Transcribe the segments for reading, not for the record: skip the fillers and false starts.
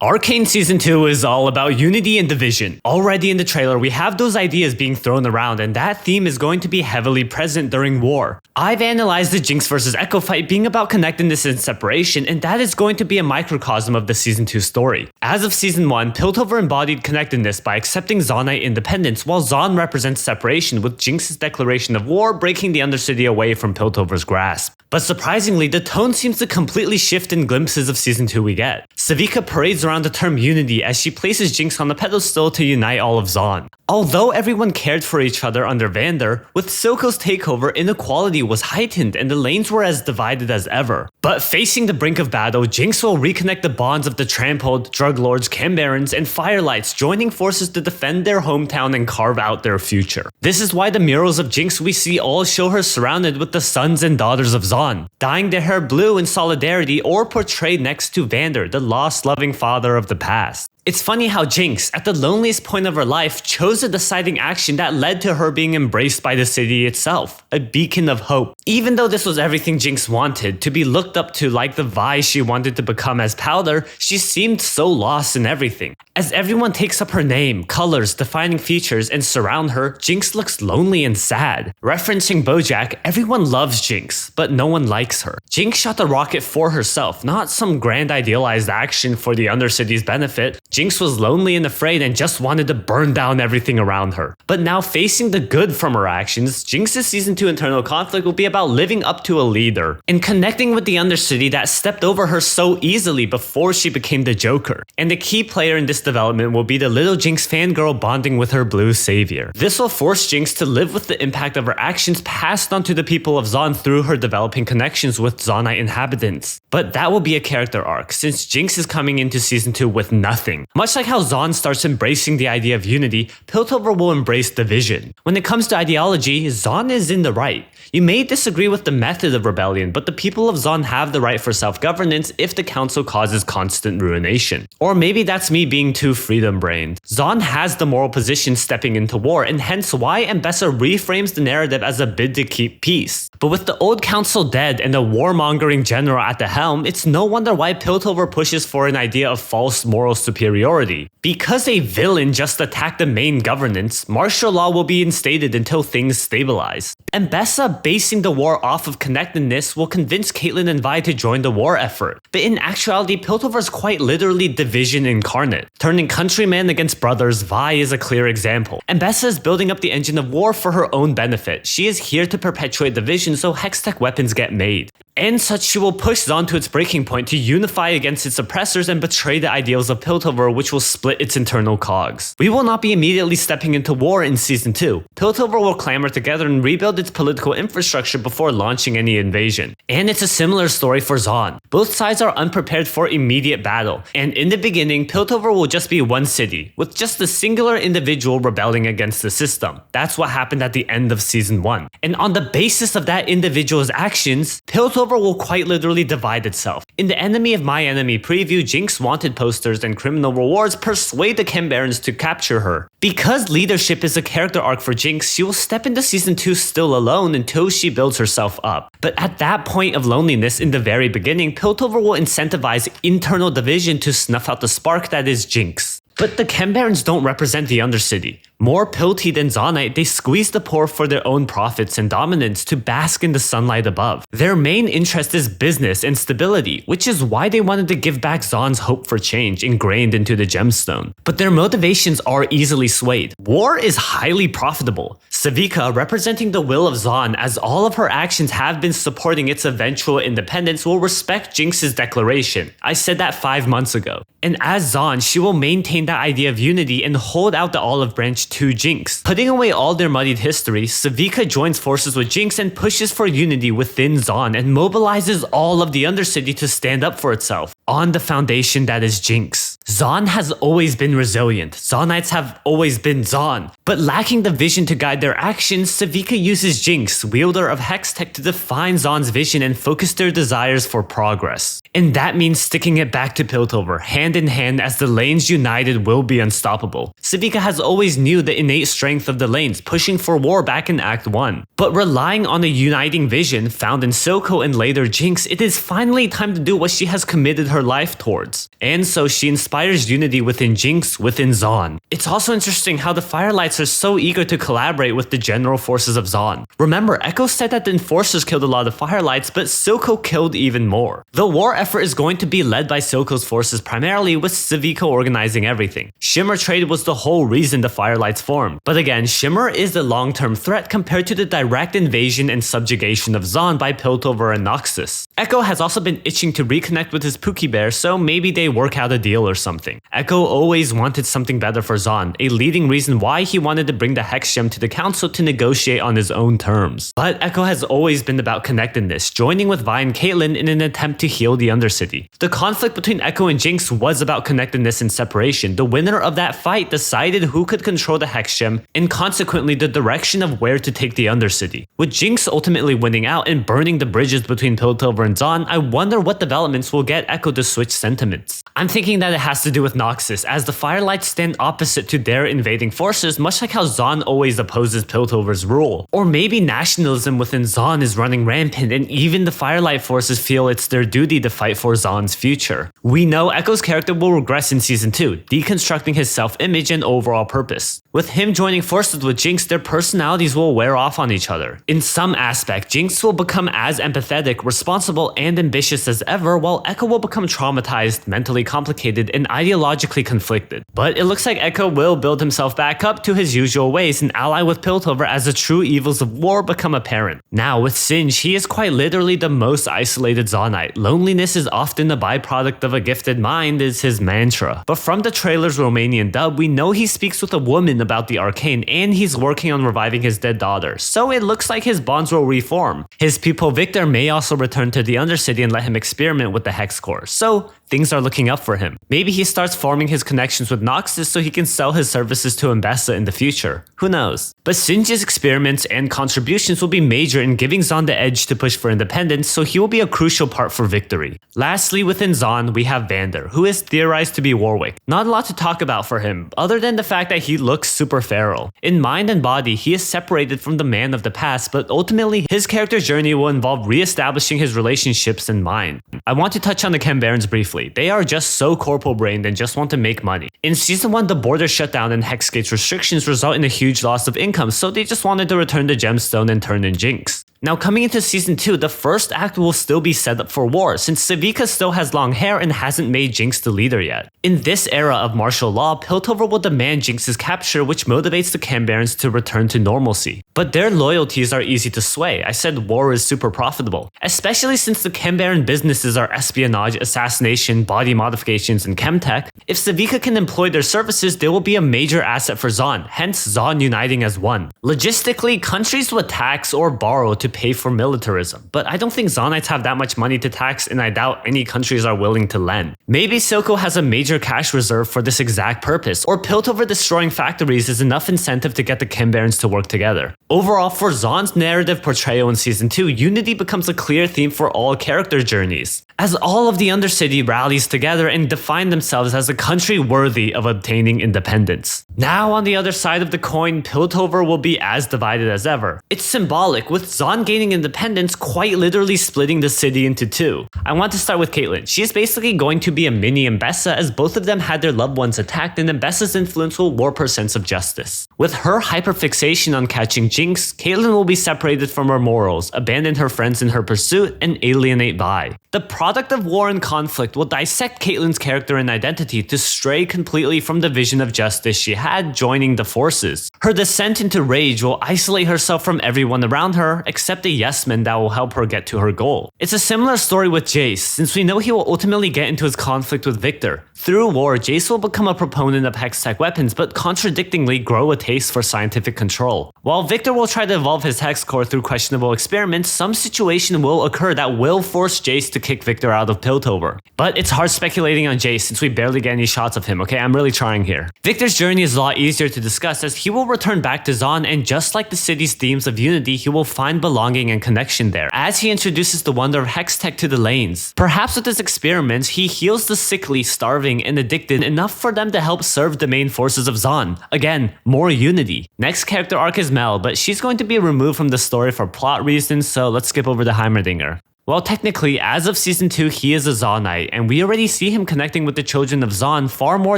Arcane Season 2 is all about unity and division. Already in the trailer, we have those ideas being thrown around, and that theme is going to be heavily present during war. I've analyzed the Jinx vs Echo fight being about connectedness and separation, and that is going to be a microcosm of the Season 2 story. As of Season 1, Piltover embodied connectedness by accepting Zaunite independence, while Zaun represents separation, with Jinx's declaration of war breaking the Undercity away from Piltover's grasp. But surprisingly, the tone seems to completely shift in glimpses of Season 2 we get. Sevika parades around the term unity as she places Jinx on the pedestal to unite all of Zaun. Although everyone cared for each other under Vander, with Silco's takeover, inequality was heightened and the lanes were as divided as ever. But facing the brink of battle, Jinx will reconnect the bonds of the Trampled, Drug Lords, Cambarons, and Firelights, joining forces to defend their hometown and carve out their future. This is why the murals of Jinx we see all show her surrounded with the sons and daughters of Zaun, dyeing their hair blue in solidarity or portrayed next to Vander, the lost loving father of the past. It's funny how Jinx, at the loneliest point of her life, chose a deciding action that led to her being embraced by the city itself, a beacon of hope. Even though this was everything Jinx wanted, to be looked up to like the Vi she wanted to become as Powder, she seemed so lost in everything. As everyone takes up her name, colors, defining features, and surround her, Jinx looks lonely and sad. Referencing BoJack, everyone loves Jinx, but no one likes her. Jinx shot the rocket for herself, not some grand idealized action for the Undercity's benefit. Jinx was lonely and afraid and just wanted to burn down everything around her. But now facing the good from her actions, Jinx's Season 2 internal conflict will be about living up to a leader and connecting with the Undercity that stepped over her so easily before she became the Joker. And the key player in this development will be the little Jinx fangirl bonding with her blue savior. This will force Jinx to live with the impact of her actions passed on to the people of Zaun through her developing connections with Zaunite inhabitants. But that will be a character arc, since Jinx is coming into Season 2 with nothing. Much like how Zaun starts embracing the idea of unity, Piltover will embrace division. When it comes to ideology, Zaun is in the right. You may disagree with the method of rebellion, but the people of Zaun have the right for self-governance if the council causes constant ruination. Or maybe that's me being too freedom-brained. Zaun has the moral position stepping into war, and hence why Mbessa reframes the narrative as a bid to keep peace. But with the old council dead and a warmongering general at the helm, it's no wonder why Piltover pushes for an idea of false moral superiority. Because a villain just attacked the main governance, martial law will be instated until things stabilize. Mbessa basing the war off of connectedness will convince Caitlyn and Vi to join the war effort. But in actuality, Piltover is quite literally division incarnate. Turning countrymen against brothers, Vi is a clear example. Mbessa is building up the engine of war for her own benefit. She is here to perpetuate division so Hextech weapons get made. And such, she will push Zaun to its breaking point to unify against its oppressors and betray the ideals of Piltover, which will split its internal cogs. We will not be immediately stepping into war in Season 2. Piltover will clamor together and rebuild its political infrastructure before launching any invasion. And it's a similar story for Zaun. Both sides are unprepared for immediate battle, and in the beginning, Piltover will just be one city, with just a singular individual rebelling against the system. That's what happened at the end of Season 1. And on the basis of that individual's actions, Piltover will quite literally divide itself. In the Enemy of My Enemy preview, Jinx wanted posters and criminal rewards persuade the Cambarons to capture her. Because leadership is a character arc for Jinx, she will step into Season 2 still alone until she builds herself up. But at that point of loneliness in the very beginning, Piltover will incentivize internal division to snuff out the spark that is Jinx. But the Cambarons don't represent the Undercity. More Pilty than Zaunite, they squeeze the poor for their own profits and dominance to bask in the sunlight above. Their main interest is business and stability, which is why they wanted to give back Zaun's hope for change ingrained into the gemstone. But their motivations are easily swayed. War is highly profitable. Sevika, representing the will of Zaun as all of her actions have been supporting its eventual independence, will respect Jinx's declaration. I said that 5 months ago. And as Zaun, she will maintain that idea of unity and hold out the olive branch to Jinx. Putting away all their muddied history, Sevika joins forces with Jinx and pushes for unity within Zaun and mobilizes all of the Undercity to stand up for itself on the foundation that is Jinx. Zaun has always been resilient. Zaunites have always been Zaun. But lacking the vision to guide their actions, Sevika uses Jinx, wielder of Hextech, to define Zaun's vision and focus their desires for progress. And that means sticking it back to Piltover, hand in hand, as the lanes united will be unstoppable. Sevika has always knew the innate strength of the lanes, pushing for war back in Act 1. But relying on a uniting vision found in Silco and later Jinx, it is finally time to do what she has committed her life towards. And so she inspires inspires unity within Jinx within Zaun. It's also interesting how the Firelights are so eager to collaborate with the general forces of Zaun. Remember, Echo said that the enforcers killed a lot of Firelights, but Silco killed even more. The war effort is going to be led by Silco's forces primarily, with Sevika organizing everything. Shimmer trade was the whole reason the Firelights formed. But again, Shimmer is a long-term threat compared to the direct invasion and subjugation of Zaun by Piltover and Noxus. Echo has also been itching to reconnect with his Pookie Bear, so maybe they work out a deal or something. Echo always wanted something better for Zaun, a leading reason why he wanted to bring the Hex Gem to the council to negotiate on his own terms. But Echo has always been about connectedness, joining with Vi and Caitlyn in an attempt to heal the Undercity. The conflict between Echo and Jinx was about connectedness and separation. The winner of that fight decided who could control the Hex Gem, and consequently the direction of where to take the Undercity. With Jinx ultimately winning out and burning the bridges between Piltover and Zaun, I wonder what developments will get Echo to switch sentiments. I'm thinking that it has to do with Noxus, as the Firelights stand opposite to their invading forces, much like how Zaun always opposes Piltover's rule. Or maybe nationalism within Zaun is running rampant, and even the Firelight forces feel it's their duty to fight for Zaun's future. We know Echo's character will regress in Season 2, deconstructing his self-image and overall purpose. With him joining forces with Jinx, their personalities will wear off on each other. In some aspect, Jinx will become as empathetic, responsible, and ambitious as ever, while Echo will become traumatized, mentally complicated, and ideologically conflicted. But it looks like Echo will build himself back up to his usual ways and ally with Piltover as the true evils of war become apparent. Now, with Singe, he is quite literally the most isolated Zaunite. Loneliness is often a byproduct of a gifted mind, is his mantra. But from the trailer's Romanian dub, we know he speaks with a woman about the Arcane, and he's working on reviving his dead daughter, so it looks like his bonds will reform. His pupil Victor may also return to the Undercity and let him experiment with the Hex Core, so things are looking up for him. Maybe he starts forming his connections with Noxus so he can sell his services to Mbessa in the future. Who knows? But Singe's experiments and contributions will be major in giving Zaun the edge to push for independence, so he will be a crucial part for victory. Lastly, within Zaun, we have Vander, who is theorized to be Warwick. Not a lot to talk about for him, other than the fact that he looks super feral. In mind and body, he is separated from the man of the past, but ultimately, his character's journey will involve re-establishing his relationships in mind. I want to touch on the Chem Barons briefly. They are just so corporal-brained and just want to make money. In Season 1, the border shutdown and Hexgate's restrictions result in a huge loss of income, so they just wanted to return the gemstone and turn in Jinx. Now coming into Season 2, the first act will still be set up for war, since Sevika still has long hair and hasn't made Jinx the leader yet. In this era of martial law, Piltover will demand Jinx's capture, which motivates the Chem Barons to return to normalcy. But their loyalties are easy to sway. I said war is super profitable, especially since the Chem Baron businesses are espionage, assassination, body modifications, and chemtech. If Sevika can employ their services, they will be a major asset for Zaun, hence Zaun uniting as one. Logistically, countries would tax or borrow to pay for militarism, but I don't think Zaunites have that much money to tax, and I doubt any countries are willing to lend. Maybe Silco has a major cash reserve for this exact purpose, or Piltover destroying factories is enough incentive to get the Chem Barons to work together. Overall, for Zaun's narrative portrayal in Season 2, unity becomes a clear theme for all character journeys, as all of the Undercity rallies together and define themselves as a country worthy of obtaining independence. Now, on the other side of the coin, Piltover will be as divided as ever. It's symbolic, with Zaun gaining independence quite literally splitting the city into two. I want to start with Caitlyn. She is basically going to be a mini Mbessa, as both of them had their loved ones attacked, and Mbessa's influence will warp her sense of justice. With her hyperfixation on catching Jinx, Caitlyn will be separated from her morals, abandon her friends in her pursuit, and alienate Vi. The product of war and conflict will dissect Caitlyn's character and identity to stray completely from the vision of justice she had joining the forces. Her descent into rage will isolate herself from everyone around her, except a yes-man that will help her get to her goal. It's a similar story with Jace, since we know he will ultimately get into his conflict with Victor. Through war, Jace will become a proponent of hex-tech weapons, but contradictingly grow a taste for scientific control. While Victor will try to evolve his hex core through questionable experiments, some situation will occur that will force Jace to kick Victor out of Piltover. But it's hard speculating on Jace since we barely get any shots of him, okay? I'm really trying here. Victor's journey is a lot easier to discuss, as he will return back to Zaun, and just like the city's themes of unity, he will find belonging and connection there, as he introduces the wonder of hex-tech to the lanes. Perhaps with his experiments, he heals the sickly, starving, and addicted enough for them to help serve the main forces of Zaun. Again, more unity. Next character arc is Mel, but she's going to be removed from the story for plot reasons, so let's skip over the Heimerdinger. Well, technically, as of Season 2, he is a Zaunite, and we already see him connecting with the children of Zaun far more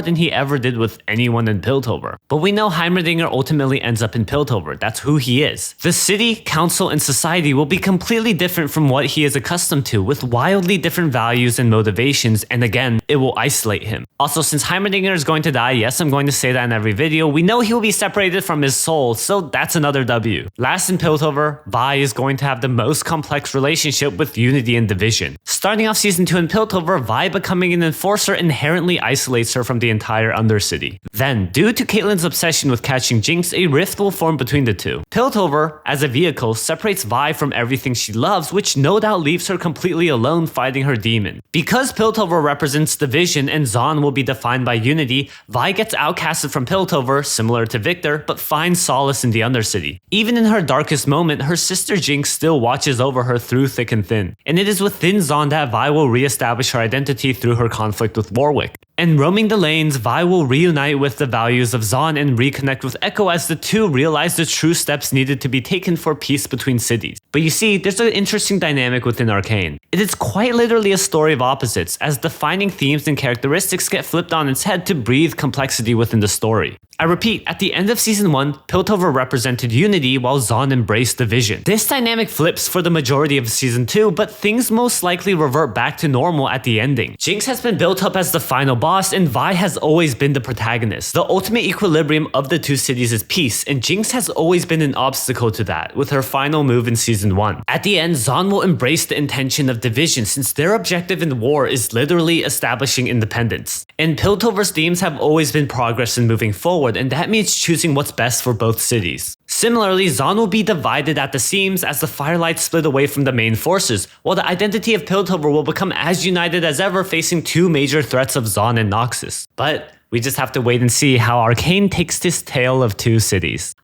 than he ever did with anyone in Piltover. But we know Heimerdinger ultimately ends up in Piltover. That's who he is. The city, council, and society will be completely different from what he is accustomed to, with wildly different values and motivations, and again, it will isolate him. Also, since Heimerdinger is going to die, yes, I'm going to say that in every video, we know he will be separated from his soul, so that's another W. Last in Piltover, Vi is going to have the most complex relationship with Unity and Division. Starting off Season 2 in Piltover, Vi becoming an enforcer inherently isolates her from the entire Undercity. Then, due to Caitlyn's obsession with catching Jinx, a rift will form between the two. Piltover, as a vehicle, separates Vi from everything she loves, which no doubt leaves her completely alone fighting her demon. Because Piltover represents Division and Zaun will be defined by Unity, Vi gets outcasted from Piltover, similar to Victor, but finds solace in the Undercity. Even in her darkest moment, her sister Jinx still watches over her through thick and thin. And it is within Zaun that Vi will re-establish her identity through her conflict with Warwick. And roaming the lanes, Vi will reunite with the values of Zaun and reconnect with Echo as the two realize the true steps needed to be taken for peace between cities. But you see, there's an interesting dynamic within Arcane. It is quite literally a story of opposites, as defining themes and characteristics get flipped on its head to breathe complexity within the story. I repeat, at the end of Season 1, Piltover represented Unity while Zaun embraced Division. This dynamic flips for the majority of Season 2, but things most likely revert back to normal at the ending. Jinx has been built up as the final boss, and Vi has always been the protagonist. The ultimate equilibrium of the two cities is peace, and Jinx has always been an obstacle to that, with her final move in Season 1. At the end, Zaun will embrace the intention of Division, since their objective in war is literally establishing independence. And Piltover's themes have always been progress and moving forward, and that means choosing what's best for both cities. Similarly, Zaun will be divided at the seams as the Firelights split away from the main forces, while the identity of Piltover will become as united as ever, facing two major threats of Zaun and Noxus. But we just have to wait and see how Arcane takes this tale of two cities.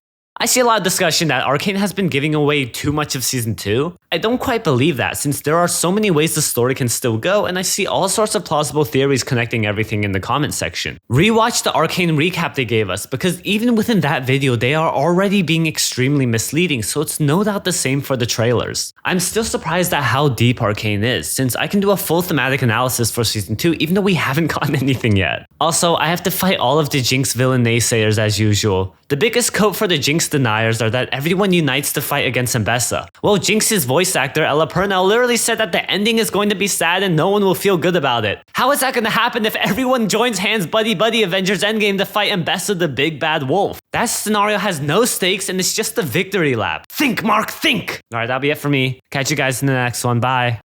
I see a lot of discussion that Arcane has been giving away too much of Season 2. I don't quite believe that, since there are so many ways the story can still go, and I see all sorts of plausible theories connecting everything in the comment section. Rewatch the Arcane recap they gave us, because even within that video, they are already being extremely misleading, so it's no doubt the same for the trailers. I'm still surprised at how deep Arcane is, since I can do a full thematic analysis for Season 2, even though we haven't gotten anything yet. Also, I have to fight all of the Jinx villain naysayers as usual. The biggest cope for the Jinx deniers are that everyone unites to fight against Mbessa. Well, Jinx's voice actor, Ella Purnell, literally said that the ending is going to be sad and no one will feel good about it. How is that going to happen if everyone joins hands buddy-buddy Avengers Endgame to fight Mbessa the big bad wolf? That scenario has no stakes and it's just a victory lap. Think, Mark, think! Alright, that'll be it for me. Catch you guys in the next one. Bye.